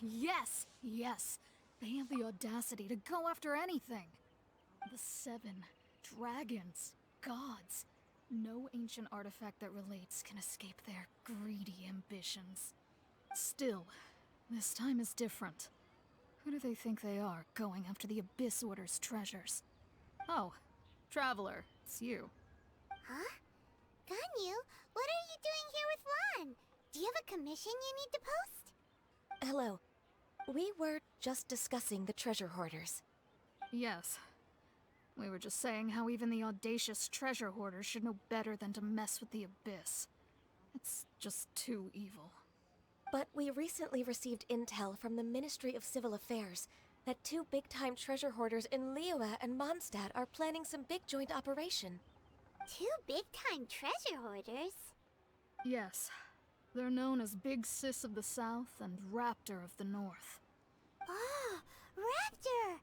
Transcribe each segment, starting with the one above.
Yes, yes. They have the audacity to go after anything. The 7 dragons, gods. No ancient artifact that relates can escape their greedy ambitions. Still, this time is different. Who do they think they are, going after the Abyss Order's treasures? Oh, Traveler, it's you. Huh? Ganyu, what are you doing here with Lan? Do you have a commission you need to post? Hello. We were just discussing the treasure hoarders. Yes. We were just saying how even the audacious treasure hoarders should know better than to mess with the Abyss. It's just too evil. But we recently received intel from the Ministry of Civil Affairs that 2 big-time treasure hoarders in Liyue and Mondstadt are planning some big joint operation. 2 big-time treasure hoarders? Yes. They're known as Big Sis of the South and Raptor of the North. Oh, Raptor!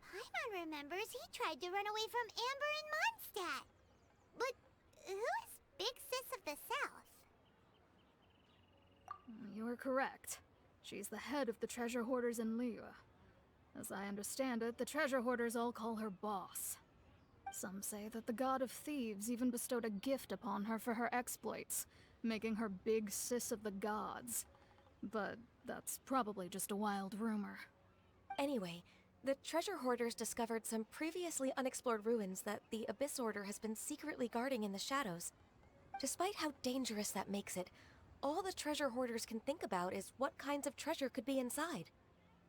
Paimon remembers he tried to run away from Amber in Mondstadt. But who is Big Sis of the South? You are correct. She's the head of the treasure hoarders in Liyue. As I understand it, the treasure hoarders all call her boss. Some say that the god of thieves even bestowed a gift upon her for her exploits, making her Big Sis of the gods. But that's probably just a wild rumor. Anyway, the treasure hoarders discovered some previously unexplored ruins that the Abyss Order has been secretly guarding in the shadows. Despite how dangerous that makes it, all the treasure hoarders can think about is what kinds of treasure could be inside.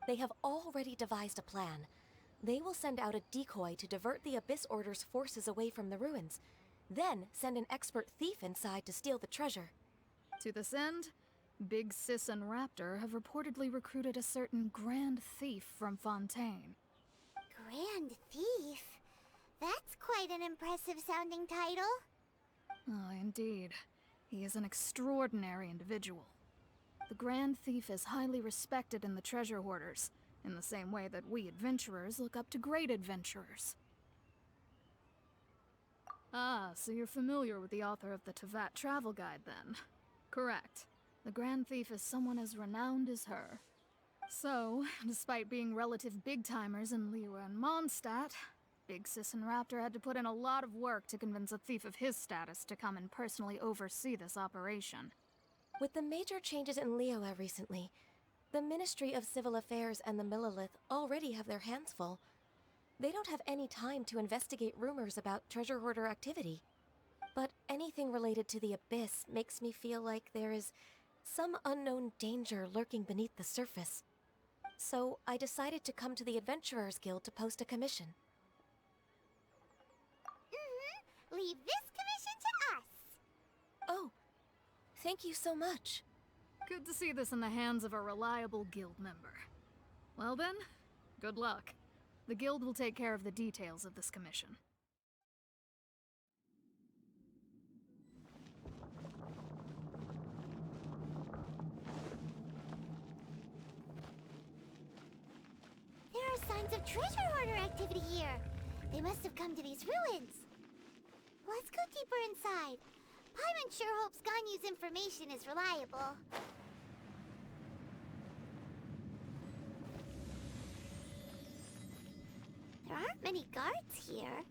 They have already devised a plan. They will send out a decoy to divert the Abyss Order's forces away from the ruins, then send an expert thief inside to steal the treasure. To this end, Big Sis and Raptor have reportedly recruited a certain Grand Thief from Fontaine. Grand Thief? That's quite an impressive sounding title. Oh, indeed. He is an extraordinary individual. The Grand Thief is highly respected in the treasure hoarders, in the same way that we adventurers look up to great adventurers. Ah, so you're familiar with the author of the Tevat Travel Guide, then? Correct. The Grand Thief is someone as renowned as her. So, despite being relative big-timers in Liyue and Mondstadt, Big Sis and Raptor had to put in a lot of work to convince a thief of his status to come and personally oversee this operation. With the major changes in Liyue recently, the Ministry of Civil Affairs and the Millelith already have their hands full. They don't have any time to investigate rumors about treasure hoarder activity. But anything related to the Abyss makes me feel like there is some unknown danger lurking beneath the surface. So I decided to come to the Adventurers Guild to post a commission. Leave this commission to us. Oh, thank you so much. Good to see this in the hands of a reliable guild member. Well then, good luck. The guild will take care of the details of this commission. There are signs of treasure hoarder activity here. They must have come to these ruins. Let's go deeper inside. Paimon sure hopes Ganyu's information is reliable. There aren't many guards here.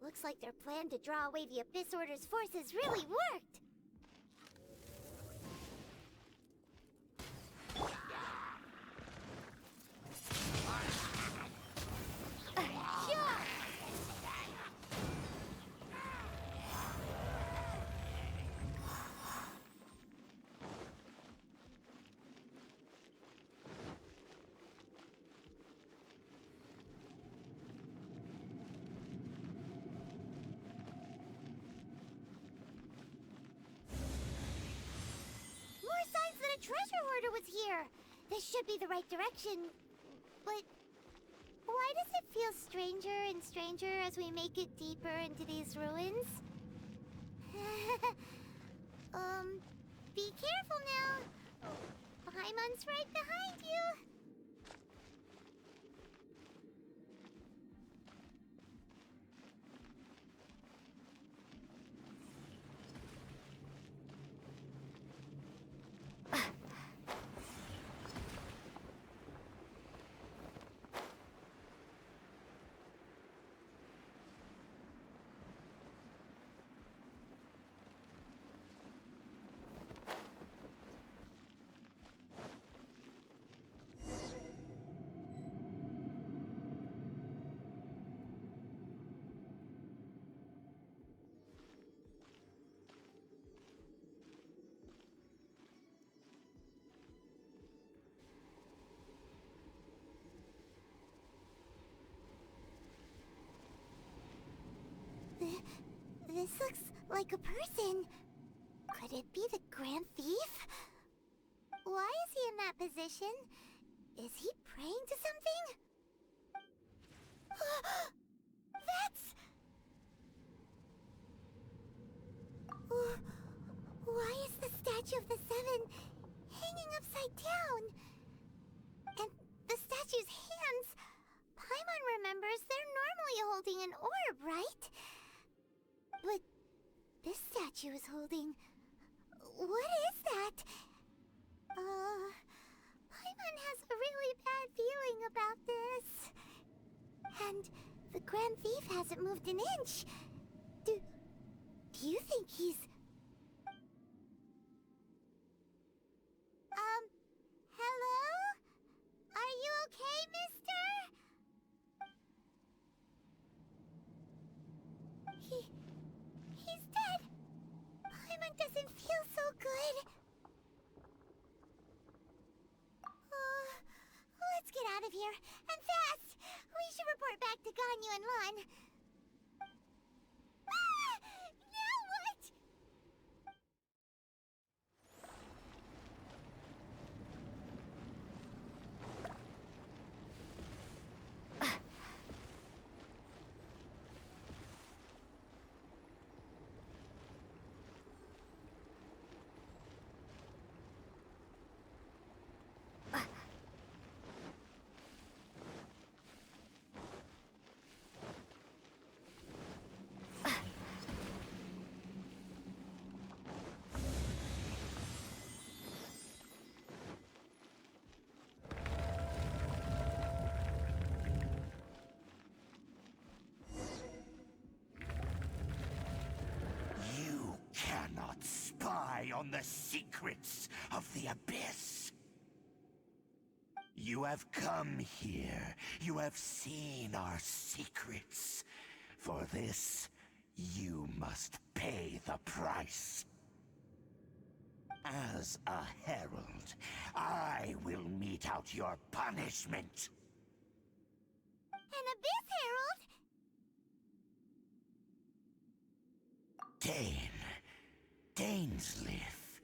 Looks like their plan to draw away the Abyss Order's forces really worked. Treasure hoarder was here. This should be the right direction. But why does it feel stranger and stranger as we make it deeper into these ruins? Be careful now. Paimon's right behind you. like a person. Could it be the Grand Thief? Why is he in that position? Is he praying to something? That's... Why is the statue of the Seven hanging upside down? And the statue's hands... Paimon remembers they're normally holding an orb, right? But this statue is holding... What is that? Paimon has a really bad feeling about this. And the Grand Thief hasn't moved an inch. Do you think he's... Hello? Are you okay, mister? He's dead. Paimon doesn't feel so good. Let's get out of here, and fast! We should report back to Ganyu and Lon. Now what? On the secrets of the Abyss. You have come here. You have seen our secrets. For this, you must pay the price. As a herald, I will mete out your punishment. An Abyss Herald? Dainsleif.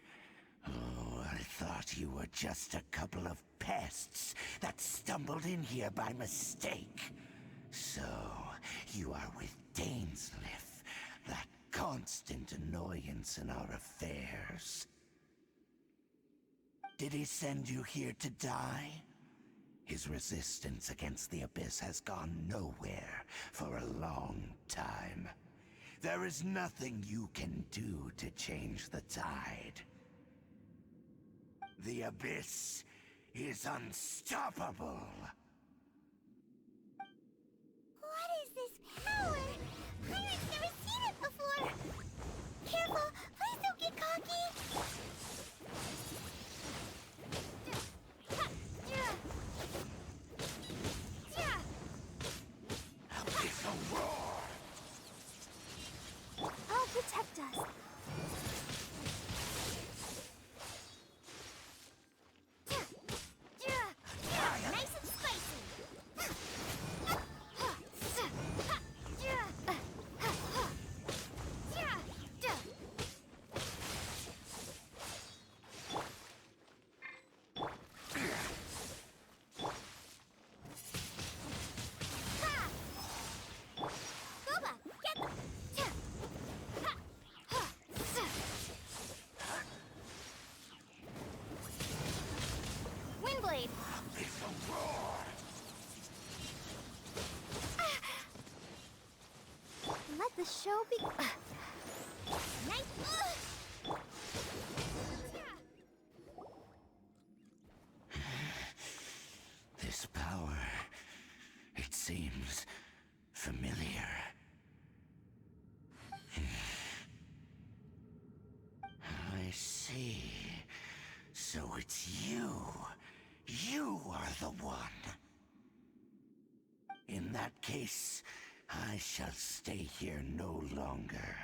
Oh, I thought you were just a couple of pests that stumbled in here by mistake. So, you are with Dainsleif, that constant annoyance in our affairs. Did he send you here to die? His resistance against the Abyss has gone nowhere for a long time. There is nothing you can do to change the tide. The Abyss is unstoppable. What is this power? Pirates never seen it before. Careful, please don't get cocky. Abyssal roar! I'll protect us. Nice and spicy. Windblade. Abyssal roar! Let the show be. Nice. This power, it seems familiar. I see. So it's you. You are the one. In that case, I shall stay here no longer.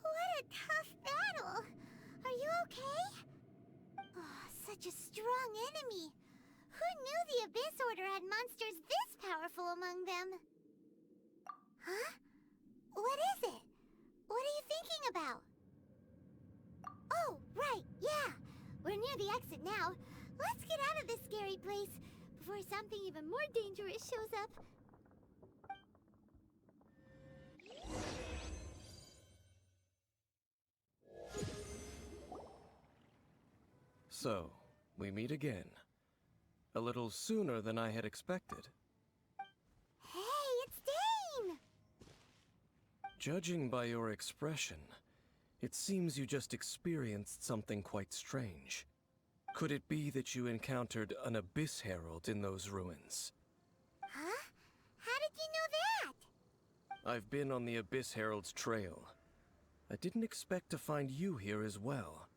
What a tough battle. Are you okay? Oh, such a strong enemy. Who knew the Abyss Order had monster exit now. Let's get out of this scary place before something even more dangerous shows up. So, we meet again. A little sooner than I had expected. Hey, it's Dane! Judging by your expression, it seems you just experienced something quite strange. Could it be that you encountered an Abyss Herald in those ruins? Huh? How did you know that? I've been on the Abyss Herald's trail. I didn't expect to find you here as well.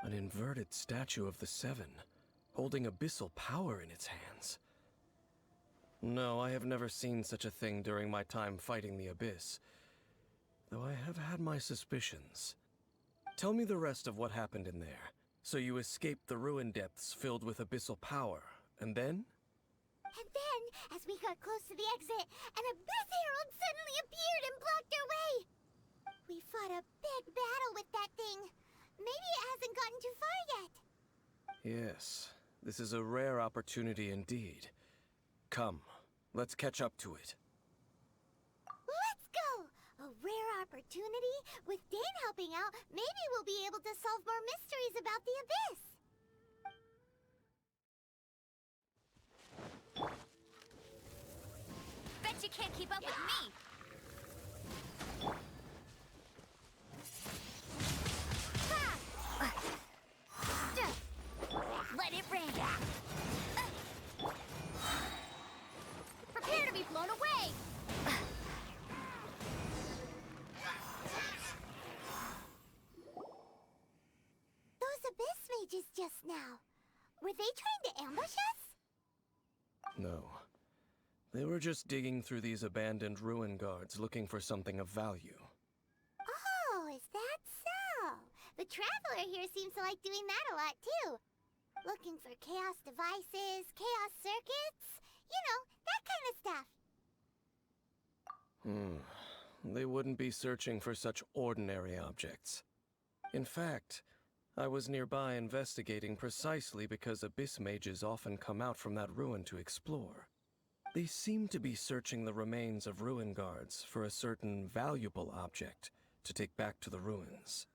An inverted statue of the Seven, holding abyssal power in its hands. No, I have never seen such a thing during my time fighting the Abyss, though I have had my suspicions. Tell me the rest of what happened in there. So you escaped the ruin depths filled with abyssal power, and then? And then, as we got close to the exit, an Abyss Herald suddenly appeared and blocked our way! We fought a big battle with that thing. Maybe it hasn't gotten too far yet. Yes, this is a rare opportunity indeed. Come, let's catch up to it. Let's go! A rare opportunity? With Dane helping out, maybe we'll be able to solve more mysteries about the Abyss! Bet you can't keep up with me! Let it rain! Prepare to be blown away! Those Abyss mages just now. Were they trying to ambush us? No. They were just digging through these abandoned ruin guards looking for something of value. Oh, is that so? The Traveler here seems to like doing that a lot too. Looking for chaos devices, chaos circuits, you know, that kind of stuff. They wouldn't be searching for such ordinary objects. In fact, I was nearby investigating precisely because Abyss mages often come out from that ruin to explore. They seem to be searching the remains of ruin guards for a certain valuable object to take back to the ruins.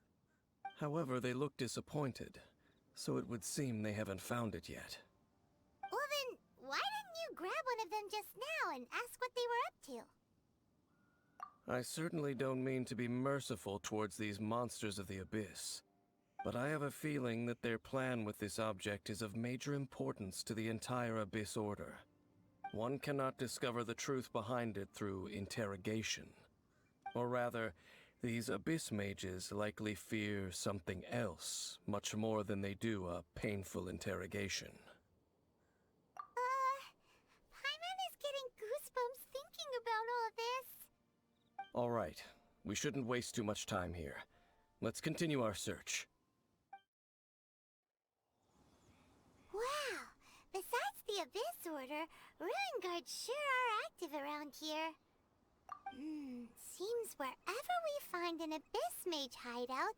However, they look disappointed, so it would seem they haven't found it yet. Well then, why didn't you grab one of them just now and ask what they were up to? I certainly don't mean to be merciful towards these monsters of the Abyss, but I have a feeling that their plan with this object is of major importance to the entire Abyss Order. One cannot discover the truth behind it through interrogation. Or rather, these Abyss mages likely fear something else, much more than they do a painful interrogation. Paimon is getting goosebumps thinking about all this. All right, we shouldn't waste too much time here. Let's continue our search. Wow, besides the Abyss Order, ruin guards sure are active around here. Seems wherever we find an Abyss mage hideout,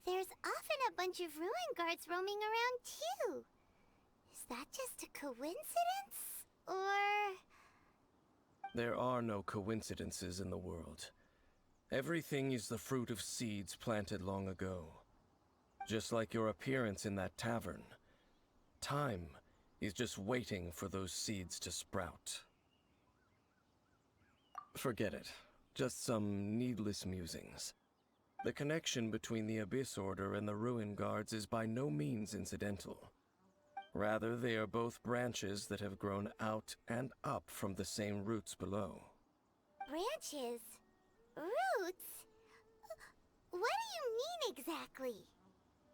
there's often a bunch of ruin guards roaming around too. Is that just a coincidence? Or... There are no coincidences in the world. Everything is the fruit of seeds planted long ago. Just like your appearance in that tavern. Time is just waiting for those seeds to sprout. Forget it. Just some needless musings. The connection between the Abyss Order and the Ruin Guards is by no means incidental. Rather, they are both branches that have grown out and up from the same roots below. branches? Roots? What do you mean exactly?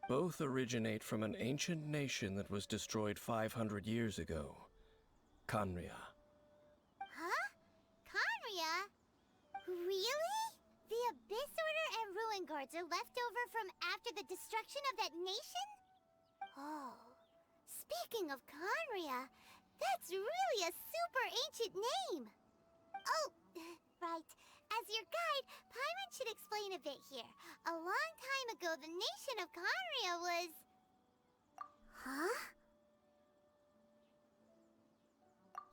Both originate from an ancient nation that was destroyed 500 years ago. Khaenri'ah. Huh? Khaenri'ah? Really? The Abyss Order and Ruin Guards are left over from after the destruction of that nation? Oh. Speaking of Khaenri'ah, that's really a super ancient name! Oh, right. As your guide, Paimon should explain a bit here. A long time ago, the nation of Conria was... Huh?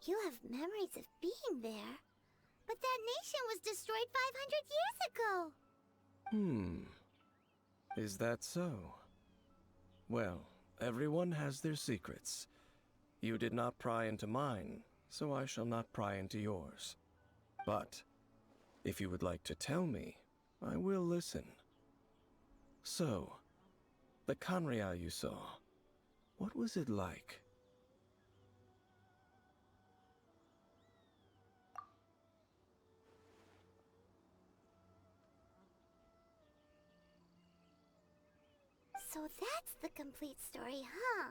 You have memories of being there. But that nation was destroyed 500 years ago. Is that so? Well, everyone has their secrets. You did not pry into mine, so I shall not pry into yours. But, if you would like to tell me, I will listen. So, the Conria you saw, what was it like? So that's the complete story, huh?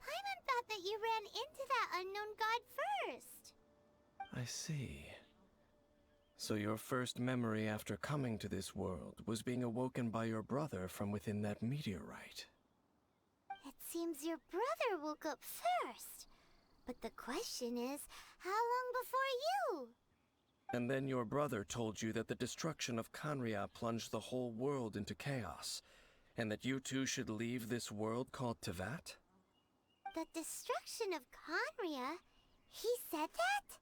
Paimon thought that you ran into that unknown god first. I see. So your first memory after coming to this world was being awoken by your brother from within that meteorite. It seems your brother woke up first. But the question is, how long before you? And then your brother told you that the destruction of Conria plunged the whole world into chaos, and that you two should leave this world called Tevat? The destruction of Conria? He said that?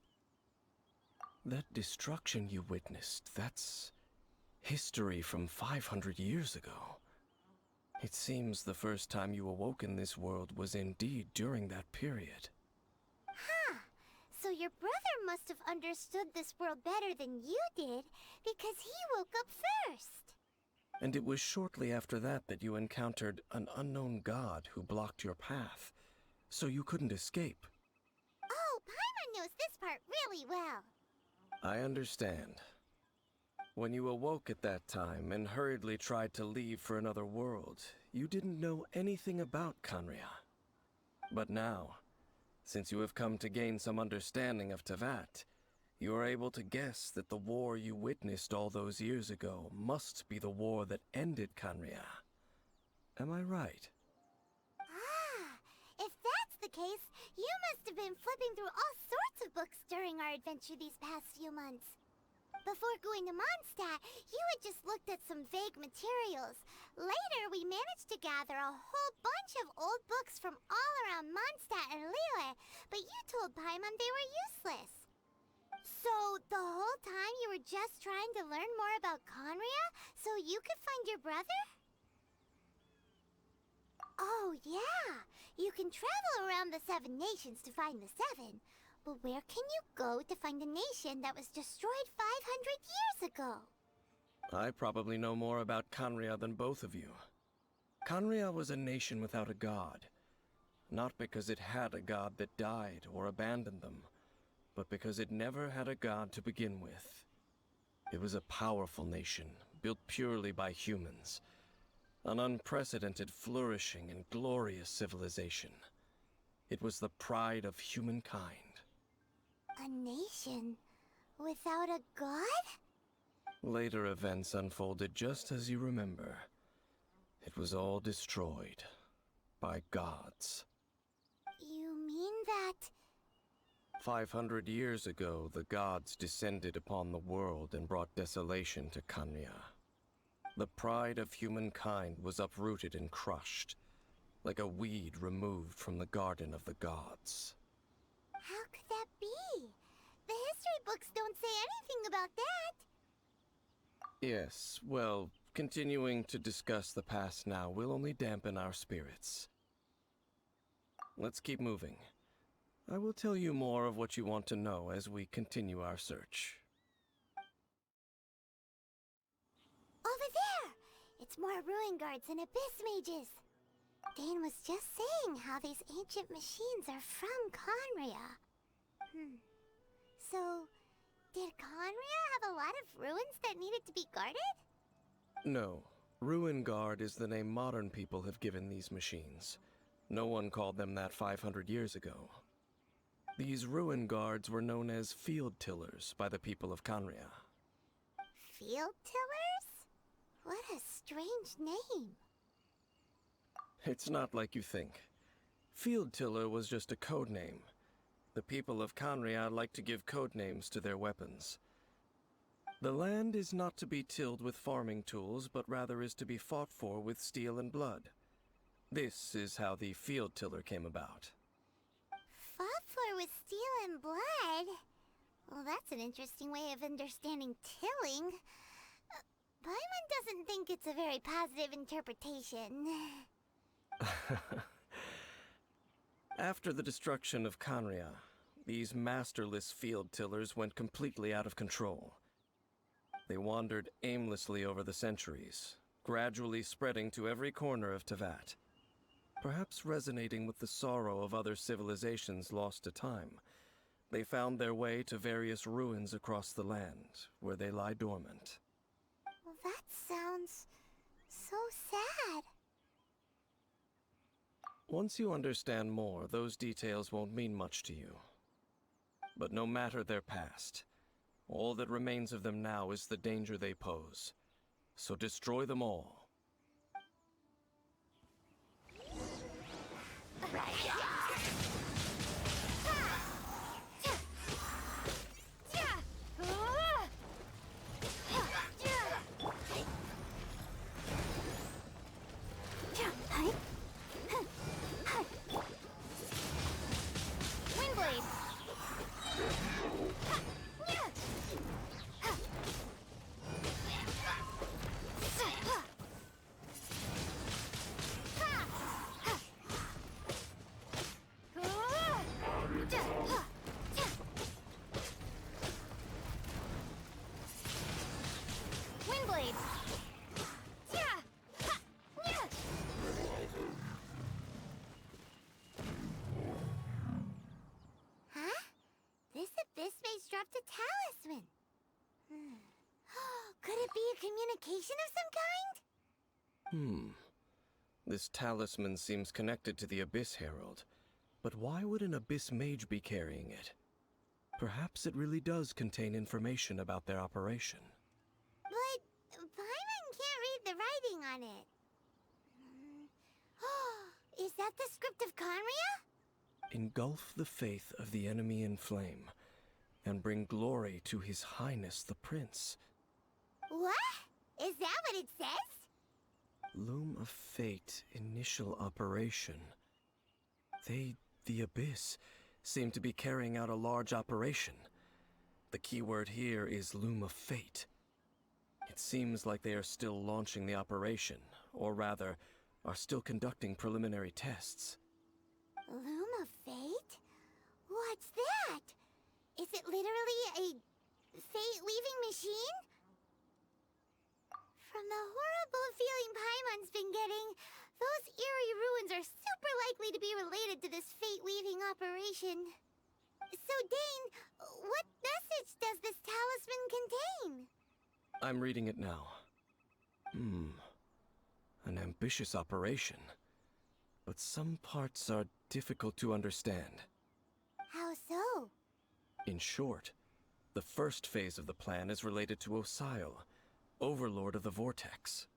That destruction you witnessed, that's history from 500 years ago. It seems the first time you awoke in this world was indeed during that period. Huh. So your brother must have understood this world better than you did, because he woke up first. And it was shortly after that that you encountered an unknown god who blocked your path, so you couldn't escape. Oh, Paimon knows this part really well. I understand. When you awoke at that time and hurriedly tried to leave for another world, you didn't know anything about Conria. But now, since you have come to gain some understanding of Tevat, you are able to guess that the war you witnessed all those years ago must be the war that ended Conria. Am I right? Ah, if that's the case, you must have been flipping through all sorts of books during our adventure these past few months. Before going to Mondstadt, you had just looked at some vague materials. Later, we managed to gather a whole bunch of old books from all around Mondstadt and Liyue, but you told Paimon they were useless. So, the whole time you were just trying to learn more about Conria so you could find your brother? Oh, yeah. You can travel around the 7 nations to find the 7. But where can you go to find a nation that was destroyed 500 years ago? I probably know more about Conria than both of you. Conria was a nation without a god. Not because it had a god that died or abandoned them, but because it never had a god to begin with. It was a powerful nation, built purely by humans. An unprecedented, flourishing, and glorious civilization. It was the pride of humankind. A nation without a god? Later events unfolded just as you remember. It was all destroyed by gods. You mean that... 500 years ago, the gods descended upon the world and brought desolation to Conria. The pride of humankind was uprooted and crushed, like a weed removed from the garden of the gods. How could that be? The history books don't say anything about that. Yes, well, continuing to discuss the past now will only dampen our spirits. Let's keep moving. I will tell you more of what you want to know as we continue our search. Over there! It's more ruin guards and abyss mages. Dane was just saying how these ancient machines are from Conria. So, did Conria have a lot of ruins that needed to be guarded? No. Ruin Guard is the name modern people have given these machines. No one called them that 500 years ago. These Ruin Guards were known as Field Tillers by the people of Conria. Field Tillers? What a strange name. It's not like you think. Field Tiller was just a code name. The people of Conria like to give code names to their weapons. The land is not to be tilled with farming tools, but rather is to be fought for with steel and blood. This is how the field tiller came about. Fought for with steel and blood? Well, that's an interesting way of understanding tilling. Paimon doesn't think it's a very positive interpretation. After the destruction of Canria, these masterless field tillers went completely out of control. They wandered aimlessly over the centuries, gradually spreading to every corner of Teyvat. Perhaps resonating with the sorrow of other civilizations lost to time, they found their way to various ruins across the land, where they lie dormant. Well, that sounds so sad. Once you understand more, those details won't mean much to you. But no matter their past, all that remains of them now is the danger they pose. So destroy them all. Abyss dropped a talisman. Could it be a communication of some kind? This talisman seems connected to the Abyss Herald. But why would an Abyss Mage be carrying it? Perhaps it really does contain information about their operation. But Paimon can't read the writing on it. Is that the script of Conria? Engulf the faith of the enemy in flame, and bring glory to His Highness the Prince. What? Is that what it says? Loom of Fate, initial operation. They, the Abyss, seem to be carrying out a large operation. The keyword here is Loom of Fate. It seems like they are still launching the operation, or rather, are still conducting preliminary tests. Loom of Fate? What's that? Is it literally a fate-weaving machine? From the horrible feeling Paimon's been getting, those eerie ruins are super likely to be related to this fate-weaving operation. So, Dane, what message does this talisman contain? I'm reading it now. An ambitious operation. But some parts are difficult to understand. How so? In short, the first phase of the plan is related to Osile, Overlord of the Vortex.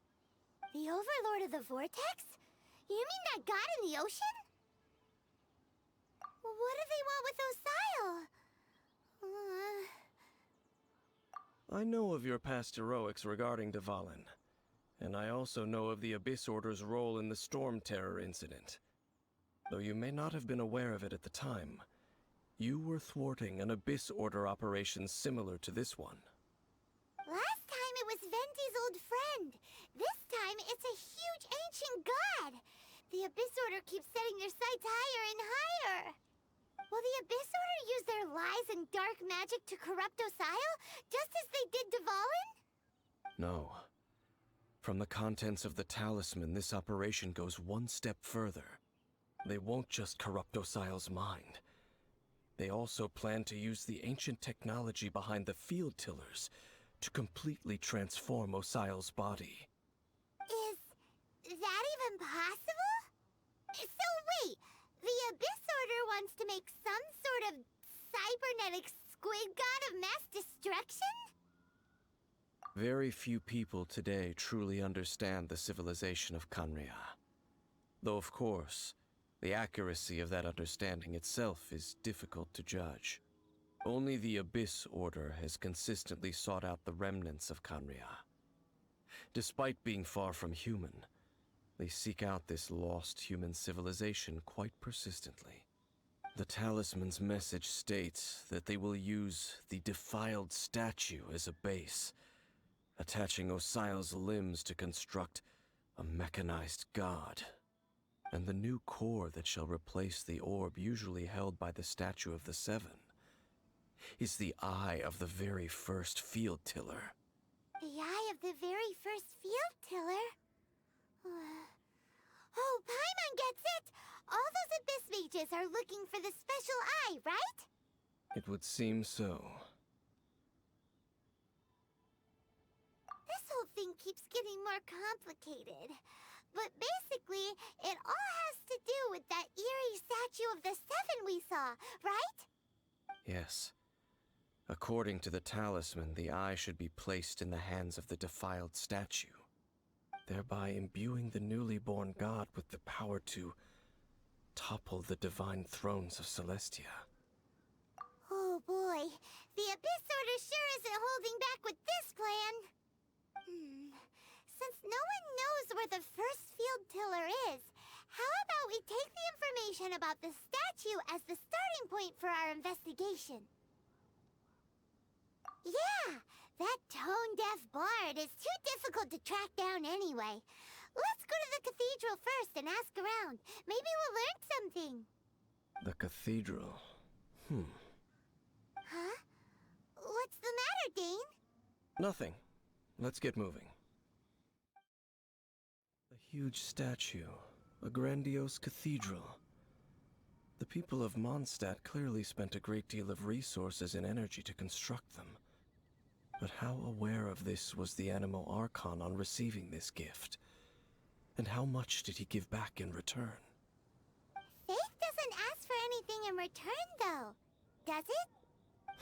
The Overlord of the Vortex? You mean that god in the ocean? What do they want with Osile? I know of your past heroics regarding Dvalin, and I also know of the Abyss Order's role in the Storm Terror incident. Though you may not have been aware of it at the time, you were thwarting an Abyss Order operation similar to this one. Last time it was Venti's old friend. This time it's a huge ancient god. The Abyss Order keeps setting their sights higher and higher. Will the Abyss Order use their lies and dark magic to corrupt Osile, just as they did Dvalin? No. From the contents of the talisman, this operation goes one step further. They won't just corrupt Osile's mind. They also plan to use the ancient technology behind the field tillers to completely transform Osile's body. Is that even possible? So wait, the Abyss Order wants to make some sort of cybernetic squid god of mass destruction? Very few people today truly understand the civilization of Canria. Though of course, the accuracy of that understanding itself is difficult to judge. Only the Abyss Order has consistently sought out the remnants of Khaenri'ah. Despite being far from human, they seek out this lost human civilization quite persistently. The talisman's message states that they will use the defiled statue as a base, attaching Osial's limbs to construct a mechanized god. And the new core that shall replace the orb usually held by the Statue of the Seven is the eye of the very first field tiller. The eye of the very first field tiller? Oh, Paimon gets it! All those Abyss mages are looking for the special eye, right? It would seem so. This whole thing keeps getting more complicated. But basically, it all has to do with that eerie statue of the Seven we saw, right? Yes. According to the talisman, the eye should be placed in the hands of the defiled statue, thereby imbuing the newly born god with the power to topple the divine thrones of Celestia. Oh boy, the Abyss Order sure isn't holding back with this plan. Since no one knows where the first field tiller is, how about we take the information about the statue as the starting point for our investigation? Yeah, that tone-deaf bard is too difficult to track down anyway. Let's go to the cathedral first and ask around. Maybe we'll learn something. The cathedral. Huh? What's the matter, Dane? Nothing. Let's get moving. A huge statue. A grandiose cathedral. The people of Mondstadt clearly spent a great deal of resources and energy to construct them. But how aware of this was the Animo Archon on receiving this gift? And how much did he give back in return? Faith doesn't ask for anything in return, though. Does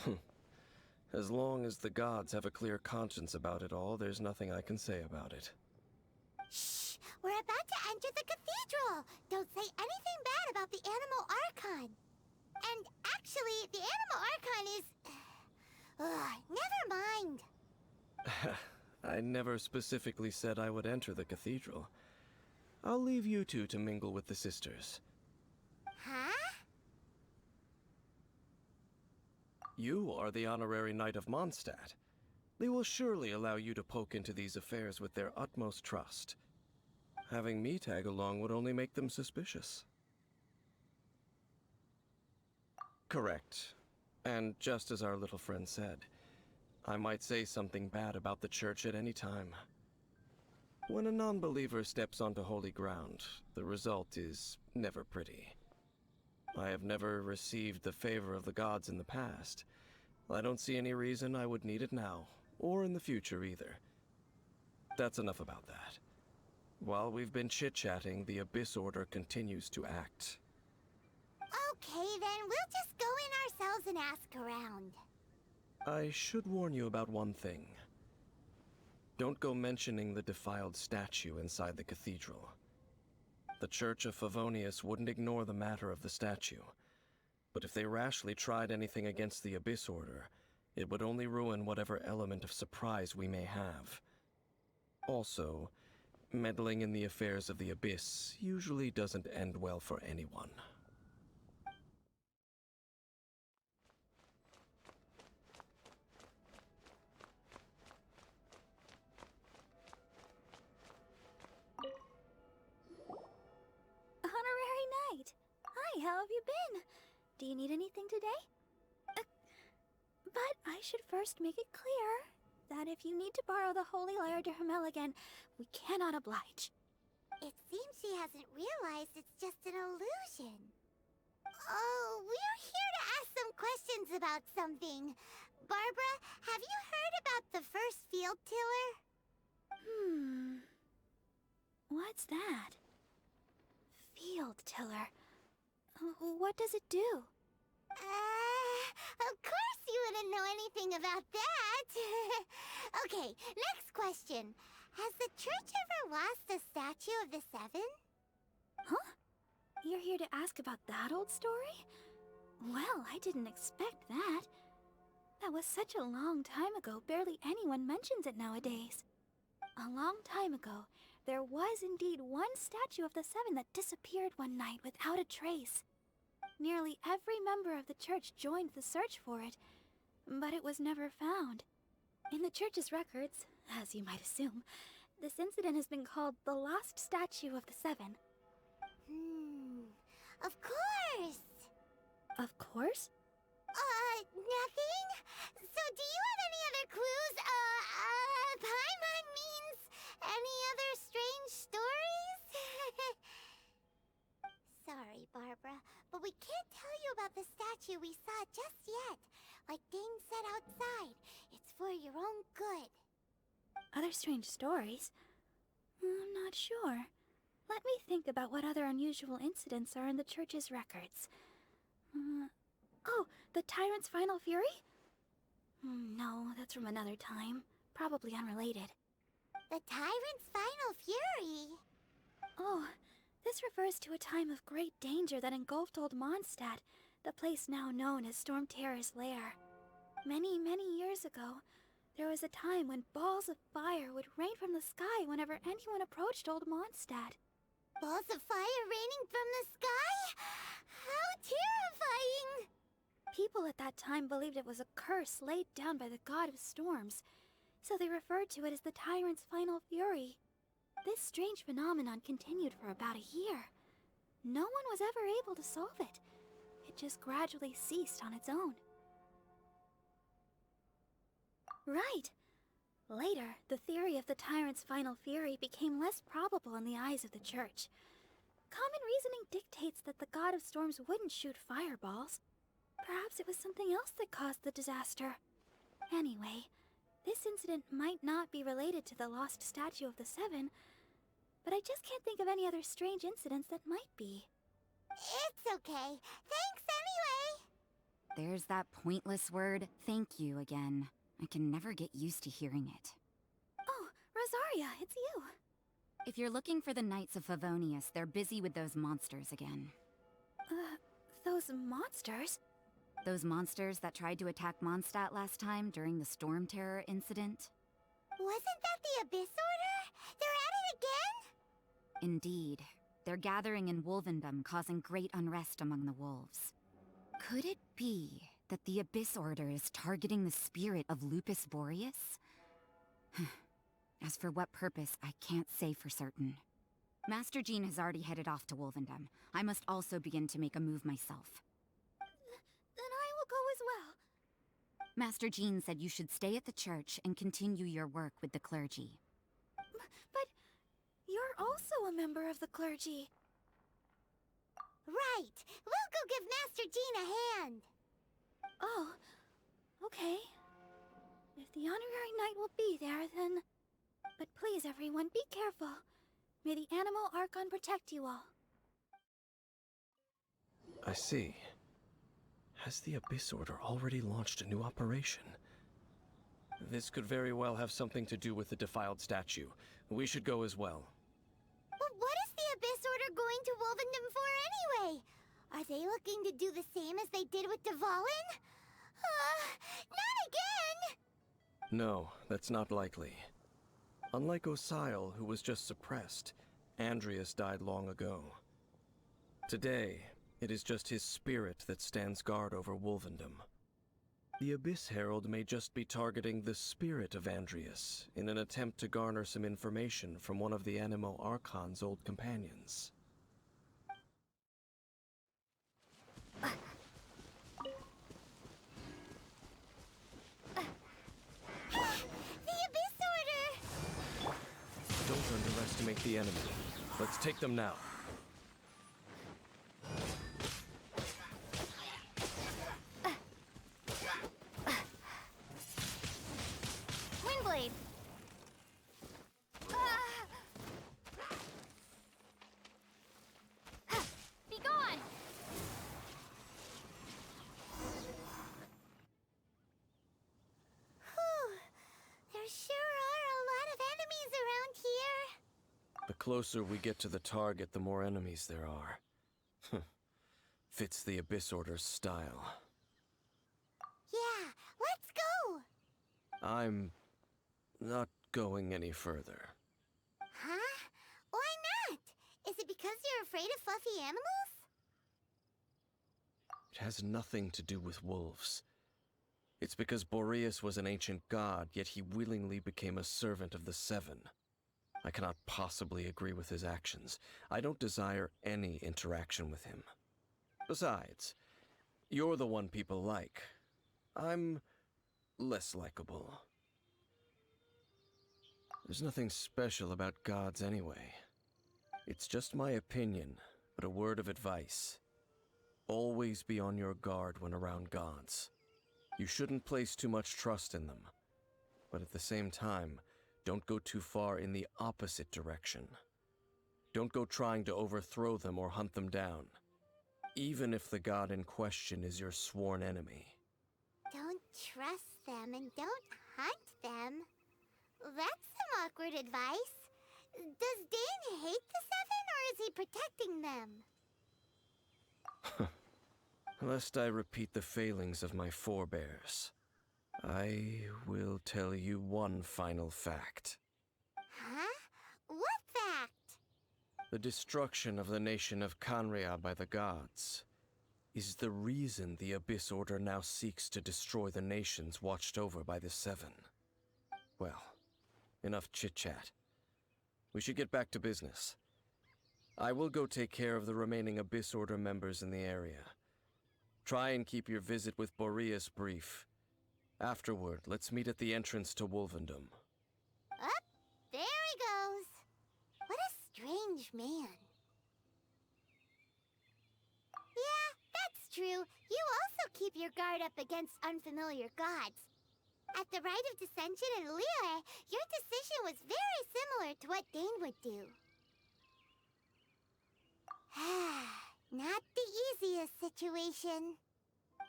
it? As long as the gods have a clear conscience about it all, there's nothing I can say about it. Shh! We're about to enter the cathedral! Don't say anything bad about the Animo Archon. And actually, the Animo Archon is... never mind. I never specifically said I would enter the cathedral. I'll leave you two to mingle with the sisters. Huh? You are the honorary knight of Mondstadt. They will surely allow you to poke into these affairs with their utmost trust. Having me tag along would only make them suspicious. Correct. And just as our little friend said, I might say something bad about the church at any time. When a non-believer steps onto holy ground, the result is never pretty. I have never received the favor of the gods in the past. I don't see any reason I would need it now, or in the future either. That's enough about that. While we've been chit-chatting, the Abyss Order continues to act. Okay, then we'll just go in ourselves and ask around. I should warn you about one thing. Don't go mentioning the defiled statue inside the cathedral. The Church of Favonius wouldn't ignore the matter of the statue, but if they rashly tried anything against the Abyss Order, it would only ruin whatever element of surprise we may have. Also, meddling in the affairs of the Abyss usually doesn't end well for anyone. Honorary Knight! Hi, how have you been? Do you need anything today? But I should first make it clear that if you need to borrow the Holy Lyre de Hermel again, we cannot oblige. It seems she hasn't realized it's just an illusion. Oh, we're here to ask some questions about something. Barbara, have you heard about the first field tiller? What's that? Field tiller. What does it do? Of course you wouldn't know anything about that. Okay, next question. Has the church ever lost a statue of the Seven? Huh? You're here to ask about that old story? Well, I didn't expect that. That was such a long time ago, barely anyone mentions it nowadays. A long time ago, there was indeed one statue of the Seven that disappeared one night without a trace. Nearly every member of the church joined the search for it, but it was never found. In the church's records, as you might assume, this incident has been called the Lost Statue of the Seven. Of course! Of course? Nothing? So do you have any other clues? Paimon means any other strange stories? Sorry, Barbara, but we can't tell you about the statue we saw just yet. Like Dane said outside, it's for your own good. Other strange stories? I'm not sure. Let me think about what other unusual incidents are in the church's records. Oh, the Tyrant's Final Fury? No, that's from another time. Probably unrelated. The Tyrant's Final Fury? Oh, this refers to a time of great danger that engulfed old Mondstadt, the place now known as Storm Terror's lair. Many, many years ago, there was a time when balls of fire would rain from the sky whenever anyone approached old Mondstadt. Balls of fire raining from the sky? How terrifying! People at that time believed it was a curse laid down by the god of storms, so they referred to it as the Tyrant's Final Fury. This strange phenomenon continued for about a year. No one was ever able to solve it. It just gradually ceased on its own. Right. Later, the theory of the Tyrant's Final Fury became less probable in the eyes of the Church. Common reasoning dictates that the god of storms wouldn't shoot fireballs. Perhaps it was something else that caused the disaster. Anyway, this incident might not be related to the lost statue of the Seven, but I just can't think of any other strange incidents that might be. It's okay. Thanks anyway! There's that pointless word, thank you, again. I can never get used to hearing it. Oh, Rosaria, it's you. If you're looking for the Knights of Favonius, they're busy with those monsters again. Those monsters? Those monsters that tried to attack Mondstadt last time during the Storm Terror incident? Wasn't that the Abyss Order? They're at it again? Indeed. They're gathering in Wolvendom, causing great unrest among the wolves. Could it be that the Abyss Order is targeting the spirit of Lupus Boreas? As for what purpose, I can't say for certain. Master Jean has already headed off to Wolvendom. I must also begin to make a move myself. Then I will go as well. Master Jean said you should stay at the church and continue your work with the clergy. But you're also a member of the clergy. Right! We'll go give Master Jean a hand! Oh, okay. If the honorary knight will be there, then... But please, everyone, be careful. May the animal Archon protect you all. I see. Has the Abyss Order already launched a new operation? This could very well have something to do with the defiled statue. We should go as well. But what is the Abyss Order going to Wolvendom for anyway? Are they looking to do the same as they did with Dvalin? Not again! No, that's not likely. Unlike Osile, who was just suppressed, Andreas died long ago. Today, it is just his spirit that stands guard over Wolvendom. The Abyss Herald may just be targeting the spirit of Andreas in an attempt to garner some information from one of the Animo Archon's old companions. Don't underestimate the enemy. Let's take them now. Windblade! Be gone! Whew. There sure are a lot of enemies around here. The closer we get to the target, the more enemies there are. Fits the Abyss Order's style. Yeah, Let's go! I'm not going any further. Huh? Why not? Is it because you're afraid of fluffy animals? It has nothing to do with wolves. It's because Boreas was an ancient god, yet he willingly became a servant of the Seven. I cannot possibly agree with his actions. I don't desire any interaction with him. Besides, you're the one people like. I'm less likable. There's nothing special about gods anyway. It's just my opinion, but a word of advice. Always be on your guard when around gods. You shouldn't place too much trust in them. But at the same time, don't go too far in the opposite direction. Don't go trying to overthrow them or hunt them down, even if the god in question is your sworn enemy. Don't trust them and don't hunt them. That's some awkward advice. Does Dane hate the Seven, or is he protecting them? Lest I repeat the failings of my forebears, I will tell you one final fact. Huh? What fact? The destruction of the nation of Canria by the gods is the reason the Abyss Order now seeks to destroy the nations watched over by the Seven. Well, enough chit-chat. We should get back to business. I will go take care of the remaining Abyss Order members in the area. Try and keep your visit with Boreas brief. Afterward, let's meet at the entrance to Wolvendom. Up, there he goes. What a strange man. Yeah, that's true. You also keep your guard up against unfamiliar gods. At the Rite of Dissension in Liyue, your decision was very similar to what Dane would do. Not the easiest situation.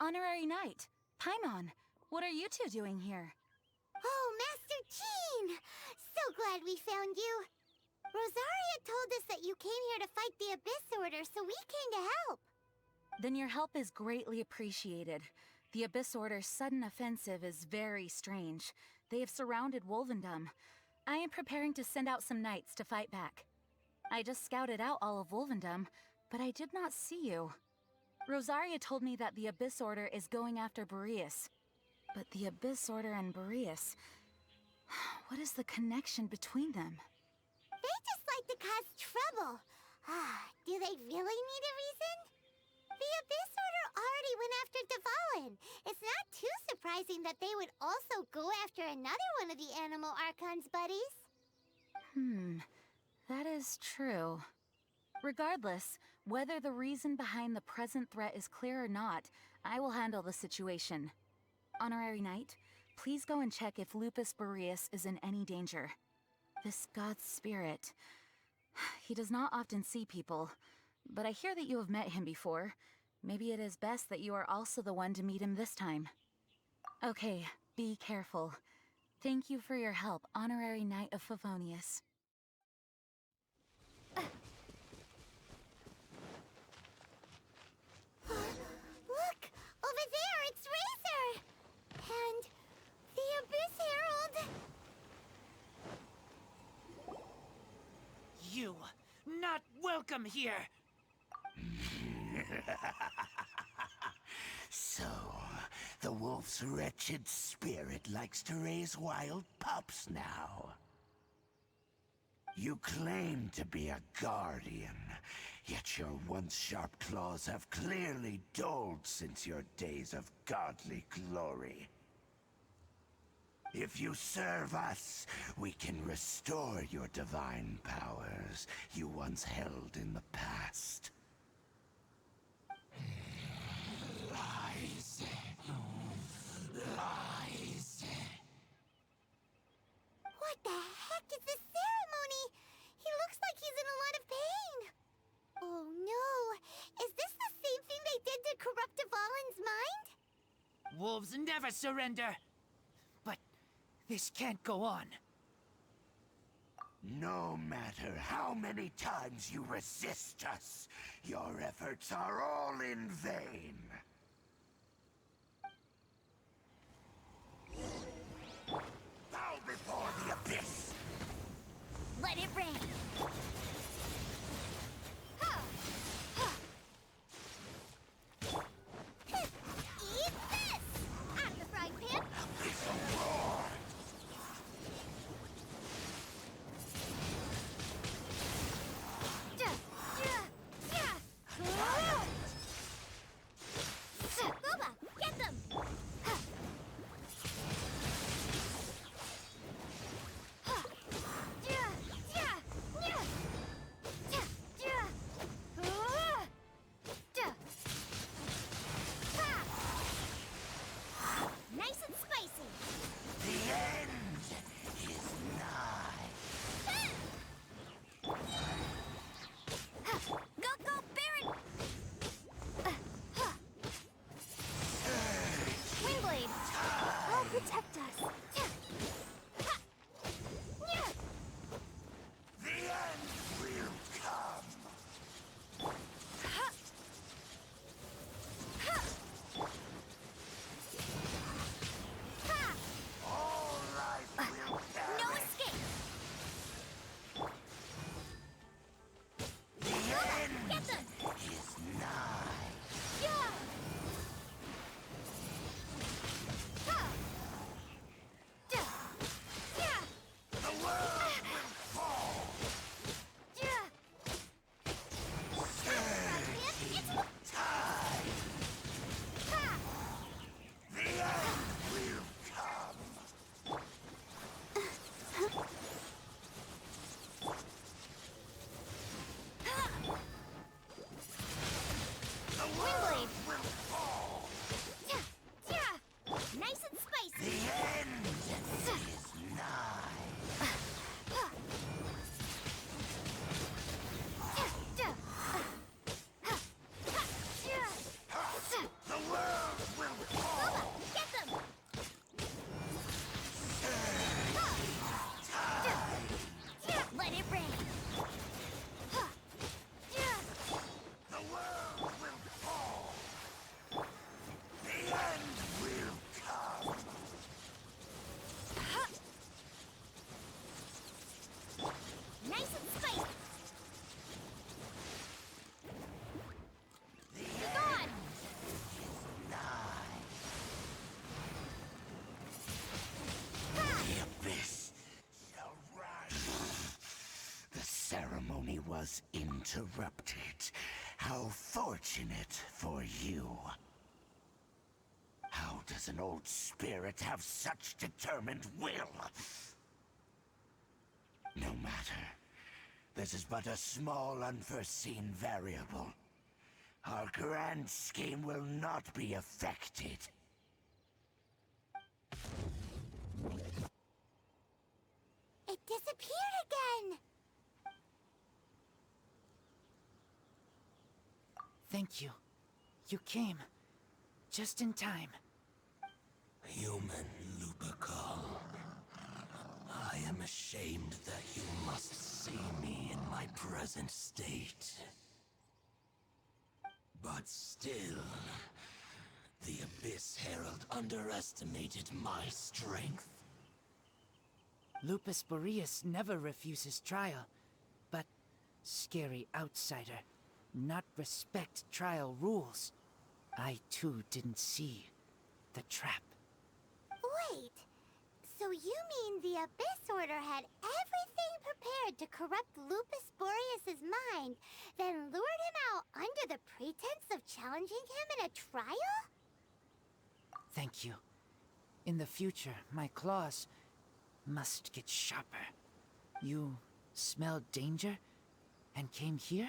Honorary Knight, Paimon, what are you two doing here? Oh, Master Jean! So glad we found you. Rosaria told us that you came here to fight the Abyss Order, so we came to help. Then your help is greatly appreciated. The Abyss Order's sudden offensive is very strange. They have surrounded Wolvendom. I am preparing to send out some knights to fight back. I just scouted out all of Wolvendom, but I did not see you. Rosaria told me that the Abyss Order is going after Boreas. But the Abyss Order and Boreas... What is the connection between them? They just like to cause trouble. Do they really need a reason? The Abyss Order already went after Dvalin. It's not too surprising that they would also go after another one of the Animal Archon's buddies. That is true. Regardless, whether the reason behind the present threat is clear or not, I will handle the situation. Honorary Knight, please go and check if Lupus Boreas is in any danger. This god's spirit... He does not often see people, but I hear that you have met him before. Maybe it is best that you are also the one to meet him this time. Okay, be careful. Thank you for your help, Honorary Knight of Favonius. Look! Over there, it's Razor! And the Abyss Herald! You, not welcome here! So, the wolf's wretched spirit likes to raise wild pups now. You claim to be a guardian, yet your once sharp claws have clearly dulled since your days of godly glory. If you serve us, we can restore your divine powers you once held in the past. Lies. Lies. What the heck is this ceremony? He looks like he's in a lot of pain. Oh no! Is this the same thing they did to corrupt Dvalin's mind? Wolves never surrender! But this can't go on. No matter how many times you resist us, your efforts are all in vain. protect us. The end will come. All life will perish. No escape! The end Get them! is nigh. Yeah! Ha! Yeah! The world will fall. Yeah! It's Time. ha! The end will come. The world will fall. Yeah! Yeah! Nice and The spicy! end is nigh. The world will fall. Get them! Let it rain! The world will fall. The end will come. Nice and spicy! The Be end gone! is nigh. Ha! The abyss shall rise. The ceremony was interrupted. How fortunate for you. How does an old spirit have such determined will? No matter. This is but a small unforeseen variable. Our grand scheme will not be affected. It disappeared again! Thank you. You came. Just in time. Human Lupercal, I am ashamed that you must see me in my present state. But still, the Abyss Herald underestimated my strength. Lupus Boreas never refuses trial, but scary outsider, not respect trial rules. I too didn't see the trap. Wait, so you mean the Abyss Order had everything prepared to corrupt Lupus Boreas' mind, then lured him out under the pretense of challenging him in a trial? Thank you. In the future, my claws must get sharper. You smelled danger and came here?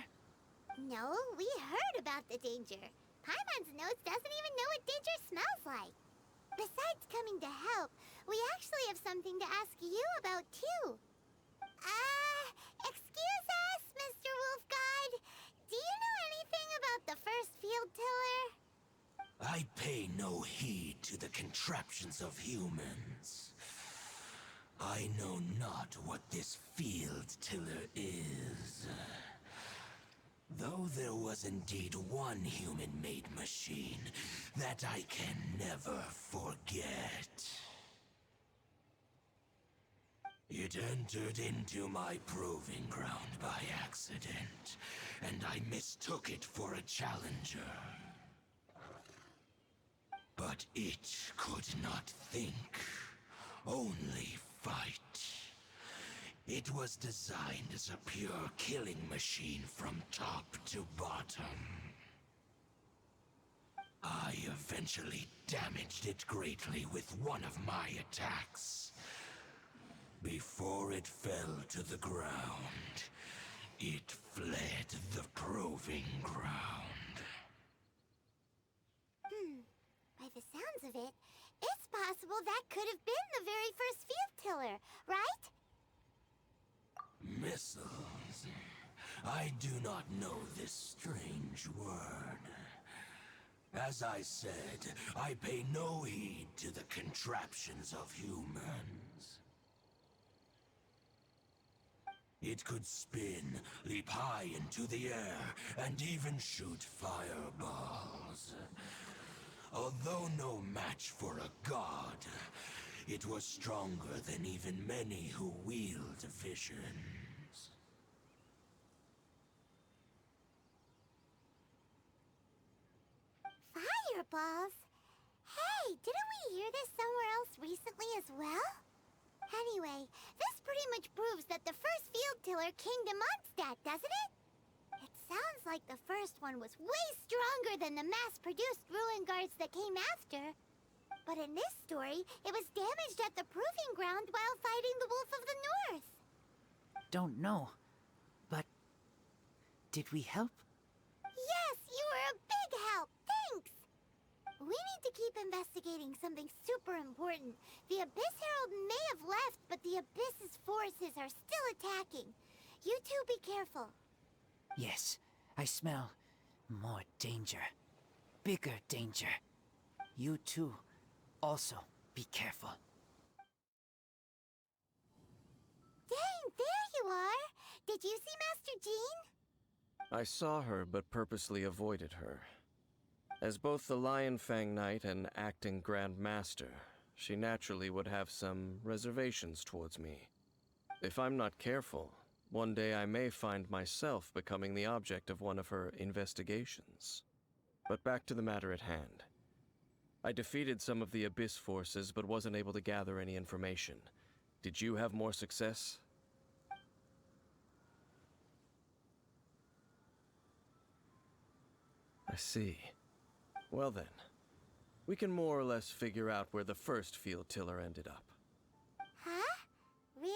No, we heard about the danger. Paimon's nose doesn't even know what danger smells like. Besides coming to help, we actually have something to ask you about too. Excuse us, Mr. Wolf God. Do you know anything about the first field tiller? I pay no heed to the contraptions of humans. I know not what this field tiller is. Though there was indeed one human-made machine that I can never forget. It entered into my proving ground by accident, and I mistook it for a challenger. But it could not think, only fight. It was designed as a pure killing machine from top to bottom. I eventually damaged it greatly with one of my attacks. Before it fell to the ground, it fled the proving ground. By the sounds of it, it's possible that could have been the very first field tiller, right? Missiles. I do not know this strange word. As I said, I pay no heed to the contraptions of humans. It could spin, leap high into the air, and even shoot fireballs. Although no match for a god, it was stronger than even many who wield visions. Fireballs? Hey, didn't we hear this somewhere else recently as well? Anyway, this pretty much proves that the first field tiller came to Mondstadt, doesn't it? It sounds like the first one was way stronger than the mass-produced ruin guards that came after. But in this story, it was damaged at the proving ground while fighting the Wolf of the North. Don't know. But did we help? Yes, you were a big help. Thanks. We need to keep investigating something super important. The Abyss Herald may have left, but the Abyss's forces are still attacking. You two be careful. Yes, I smell more danger. Bigger danger. You too. Also, be careful. Dang, there you are! Did you see Master Jean? I saw her, but purposely avoided her. As both the Lion Fang Knight and acting Grand Master, she naturally would have some reservations towards me. If I'm not careful, one day I may find myself becoming the object of one of her investigations. But back to the matter at hand. I defeated some of the Abyss forces, but wasn't able to gather any information. Did you have more success? I see. Well then, we can more or less figure out where the first field tiller ended up. Huh? Really?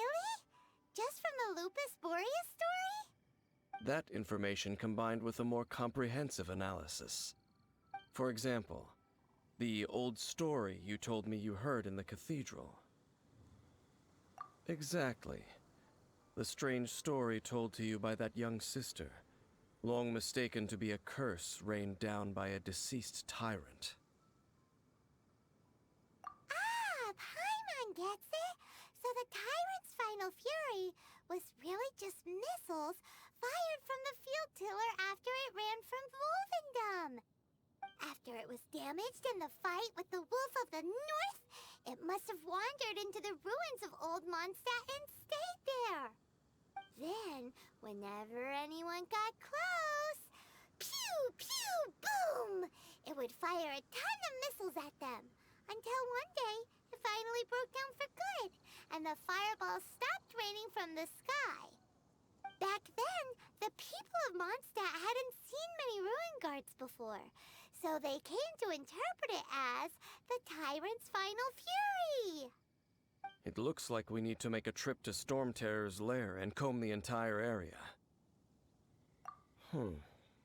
Just from the Lupus Boreas story? That information combined with a more comprehensive analysis. For example, the old story you told me you heard in the cathedral. Exactly. The strange story told to you by that young sister, long mistaken to be a curse rained down by a deceased tyrant. Ah, Paimon gets it. So the tyrant's final fury was really just missiles fired from the field tiller after it ran from Wolvendom. After it was damaged in the fight with the Wolf of the North, it must have wandered into the ruins of Old Mondstadt and stayed there. Then, whenever anyone got close, pew, pew, boom! It would fire a ton of missiles at them. Until one day, it finally broke down for good, and the fireballs stopped raining from the sky. Back then, the people of Mondstadt hadn't seen many ruin guards before, so they came to interpret it as the tyrant's final fury. It looks like we need to make a trip to Storm Terror's lair and comb the entire area.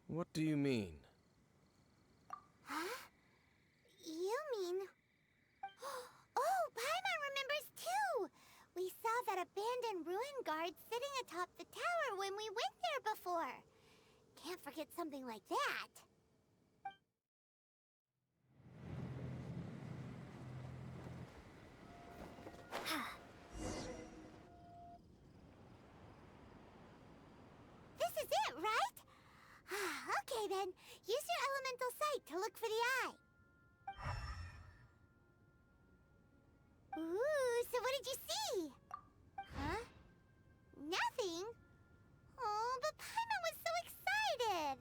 What do you mean? Huh? You mean... Oh, Paimon remembers too! We saw that abandoned ruin guard sitting atop the tower when we went there before. Can't forget something like that. This is it, right? Okay then, use your elemental sight to look for the eye. Ooh, so what did you see? Huh? Nothing? Oh, but Paimon was so excited.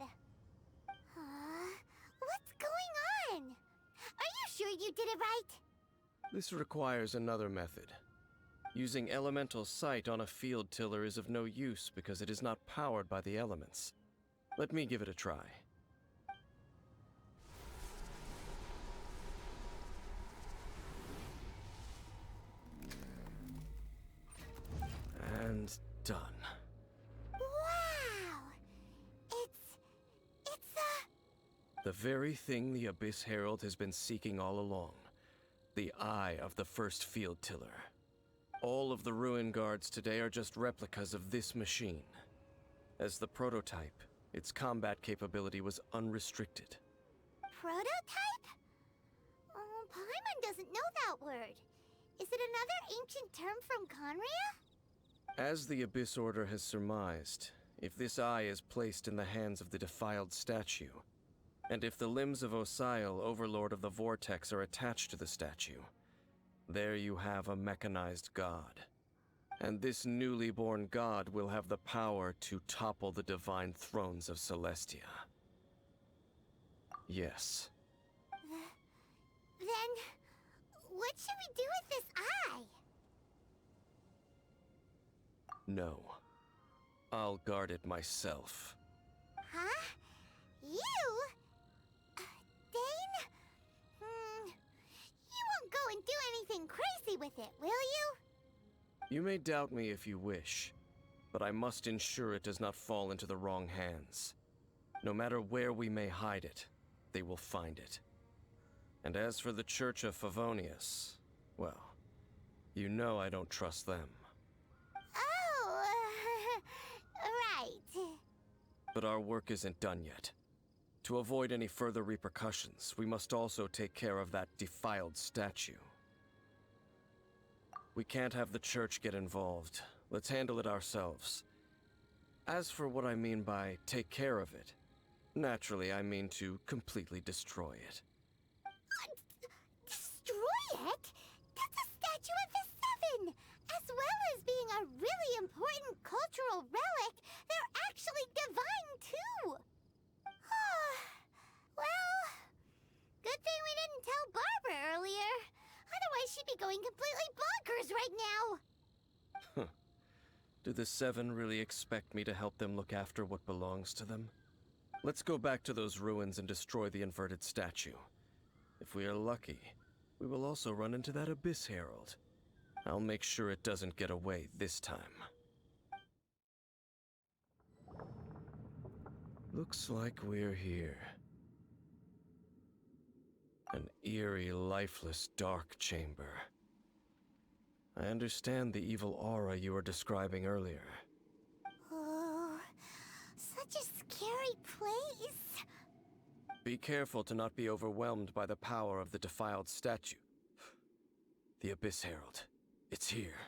What's going on? Are you sure you did it right? This requires another method. Using elemental sight on a field tiller is of no use because it is not powered by the elements. Let me give it a try. And done. Wow! It's The very thing the Abyss Herald has been seeking all along. The eye of the first field tiller. All of the ruin guards today are just replicas of this machine. As the prototype, its combat capability was unrestricted. Prototype? Oh, Paimon doesn't know that word. Is it another ancient term from Conria? As the Abyss Order has surmised, if this eye is placed in the hands of the defiled statue, and if the limbs of Osial, Overlord of the Vortex, are attached to the statue, there you have a mechanized god. And this newly born god will have the power to topple the divine thrones of Celestia. Yes. Then, what should we do with this eye? No. I'll guard it myself. Huh? You? Dane? You won't go and do anything crazy with it, will you? You may doubt me if you wish, but I must ensure it does not fall into the wrong hands. No matter where we may hide it, they will find it. And as for the Church of Favonius, well, you know I don't trust them. Oh, right. But our work isn't done yet. To avoid any further repercussions, we must also take care of that defiled statue. We can't have the Church get involved. Let's handle it ourselves. As for what I mean by take care of it, naturally I mean to completely destroy it. Destroy it? That's a statue of the Seven! As well as being a really important cultural relic, they're actually divine too! Well, good thing we didn't tell Barbara earlier. Otherwise she'd be going completely bonkers right now! Do the Seven really expect me to help them look after what belongs to them? Let's go back to those ruins and destroy the inverted statue. If we are lucky, we will also run into that Abyss Herald. I'll make sure it doesn't get away this time. Looks like we're here. An eerie, lifeless, dark chamber. I understand the evil aura you were describing earlier. Oh, such a scary place. Be careful to not be overwhelmed by the power of the defiled statue. The Abyss Herald. It's here.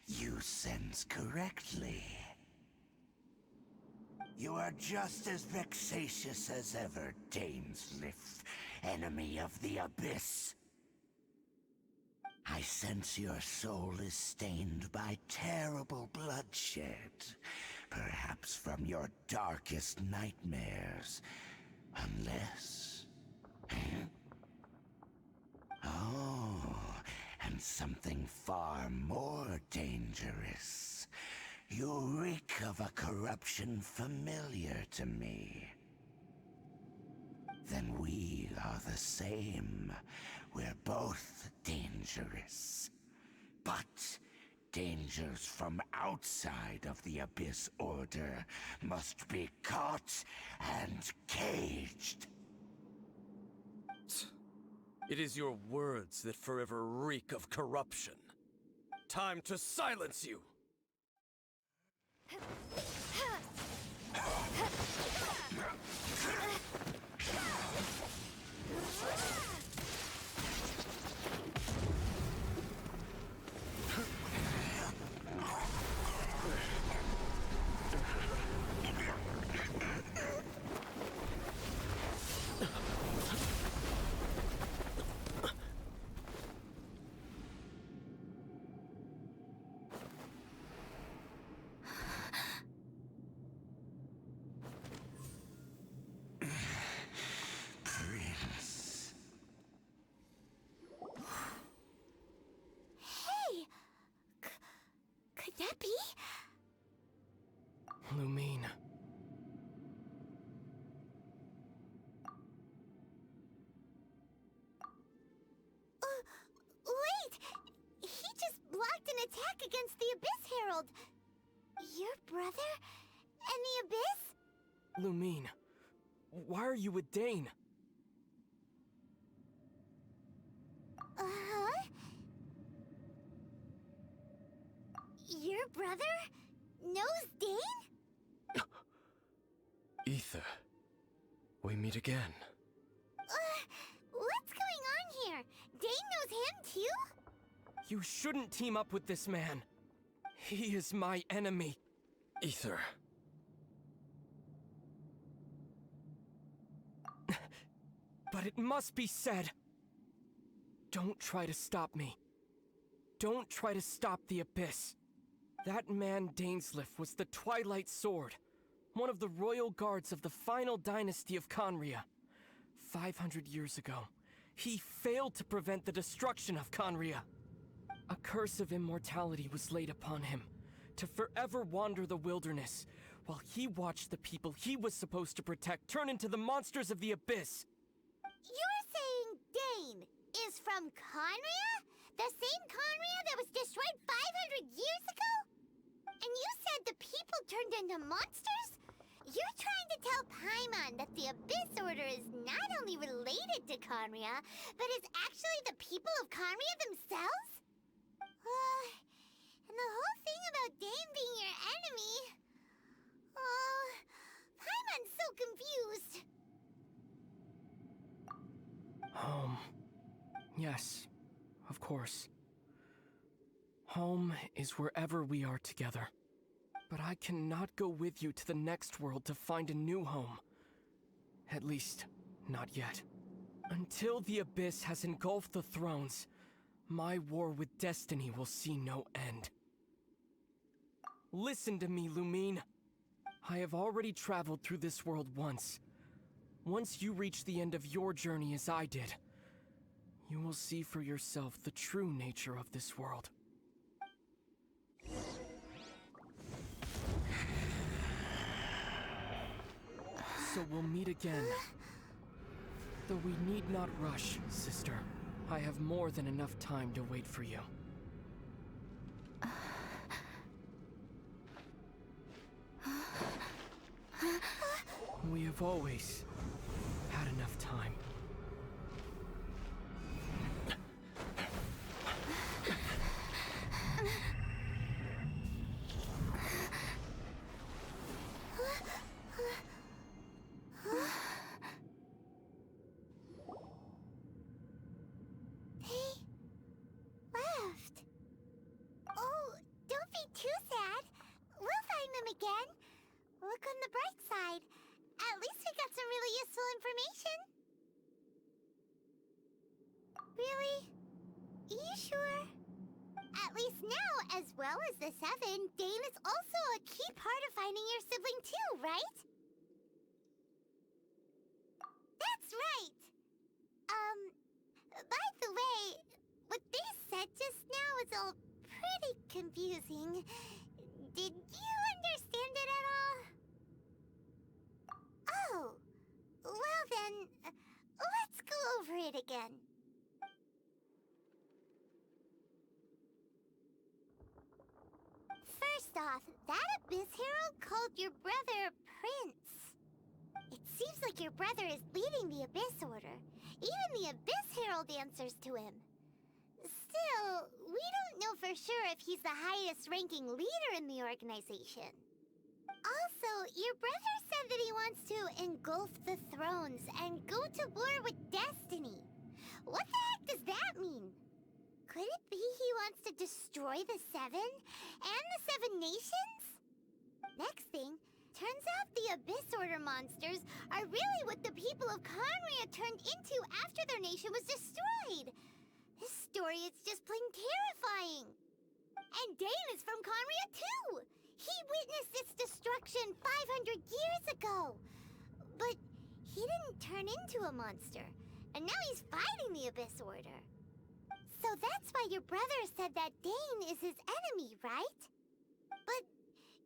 You sense correctly. You are just as vexatious as ever, Dainsliff, enemy of the Abyss. I sense your soul is stained by terrible bloodshed, perhaps from your darkest nightmares, unless... Oh, and something far more dangerous. You reek of a corruption familiar to me. Then we are the same. We're both dangerous. But dangers from outside of the Abyss Order must be caught and caged. It is your words that forever reek of corruption. Time to silence you! Could that be? Lumine. Wait! He just blocked an attack against the Abyss Herald. Your brother? And the Abyss? Lumine, why are you with Dane? Uh-huh? Your brother knows Dane? Ether, we meet again. What's going on here? Dane knows him too? You shouldn't team up with this man. He is my enemy. Ether. But it must be said. Don't try to stop me. Don't try to stop the Abyss. That man Dainsliff was the Twilight Sword, one of the royal guards of the final dynasty of Conria. 500 years ago, he failed to prevent the destruction of Conria. A curse of immortality was laid upon him, to forever wander the wilderness, while he watched the people he was supposed to protect turn into the monsters of the Abyss. You're saying Dane is from Conria? The same Conria that was destroyed 500 years ago? And you said the people turned into monsters? You're trying to tell Paimon that the Abyss Order is not only related to Conria, but is actually the people of Conria themselves? And the whole thing about Dane being your enemy... Oh, Paimon's so confused. Home. Yes, of course. Home is wherever we are together. But I cannot go with you to the next world to find a new home. At least, not yet. Until the Abyss has engulfed the thrones, my war with destiny will see no end. Listen to me, Lumine. I have already traveled through this world once. Once you reach the end of your journey as I did, you will see for yourself the true nature of this world. So we'll meet again. Though we need not rush, sister. I have more than enough time to wait for you. We have always had enough time. Again? Look on the bright side. At least we got some really useful information. Really? You sure? At least now, as well as the Seven, Dane is also a key part of finding your sibling too, right? That's right! By the way, what they said just now is all pretty confusing. Did you understand it at all? Oh, well then, let's go over it again. First off, that Abyss Herald called your brother Prince. It seems like your brother is leading the Abyss Order. Even the Abyss Herald answers to him. Still, we don't know for sure if he's the highest-ranking leader in the organization. Also, your brother said that he wants to engulf the thrones and go to war with destiny. What the heck does that mean? Could it be he wants to destroy the Seven and the Seven Nations? Next thing, turns out the Abyss Order monsters are really what the people of Conria turned into after their nation was destroyed. This story is just plain terrifying. And Dane is from Conria too. He witnessed its destruction 500 years ago. But he didn't turn into a monster. And now he's fighting the Abyss Order. So that's why your brother said that Dane is his enemy, right? But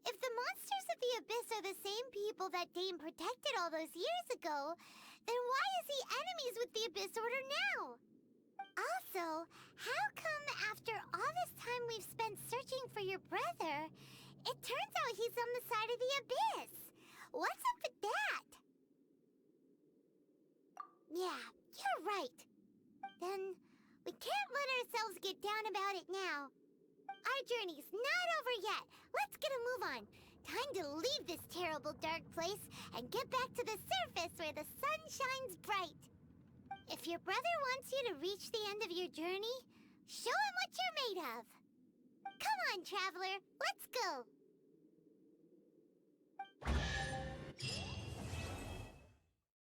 if the monsters of the Abyss are the same people that Dane protected all those years ago, then why is he enemies with the Abyss Order now? Also, how come after all this time we've spent searching for your brother, it turns out he's on the side of the Abyss? What's up with that? Yeah, you're right. Then we can't let ourselves get down about it now. Our journey's not over yet. Let's get a move on. Time to leave this terrible dark place and get back to the surface where the sun shines bright. If your brother wants you to reach the end of your journey, show him what you're made of. Come on, traveler, let's go.